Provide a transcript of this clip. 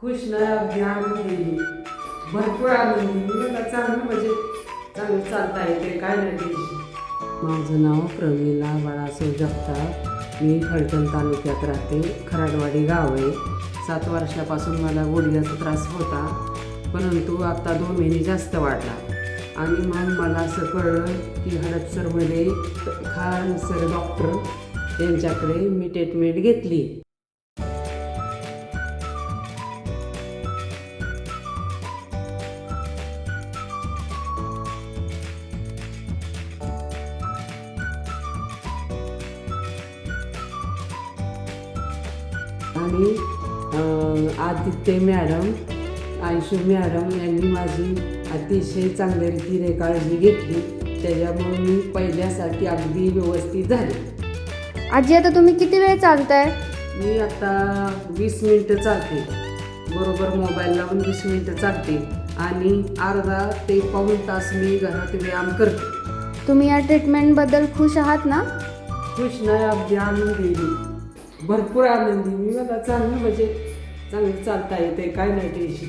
खुश नाही अगदी आनंदी भरपूर आनंदी मी मला चांगलं म्हणजे चांगलं चालता येते काय नाही टेन्शन. माझं नाव प्रमिला बाळासाहेब जगताप. मी फलटण तालुक्यात राहते. खराडवाडी गाव आहे. 7 वर्षापासून मला गुडघ्याचा त्रास होता, परंतु आता 2 महिने जास्त वाढला. आणि मग मला असं कळलं की हडपसरमध्ये खान सर डॉक्टर यांच्याकडे मी ट्रीटमेंट घेतली. आणि आदित्य मॅडम, आयशू मॅडम यांनी माझी अतिशय चांगल्या रीतीने काळजी घेतली. त्याच्यामुळे मी पहिल्यासारखी अगदी व्यवस्थित झाली. आजी, आता तुम्ही किती वेळ चालताय? मी आता 20 मिनटं चालते. बरोबर मोबाईल लावून 20 मिनटं चालते आणि अर्धा ते पाऊण तास मी घरात व्यायाम करते. तुम्ही या ट्रीटमेंटबद्दल खुश आहात ना? खुश नाही अगदी आनंदी, भरपूर आनंदी. मी मला चांगलं म्हणजे चांगलं चालता येते काय नाही टेन्शन.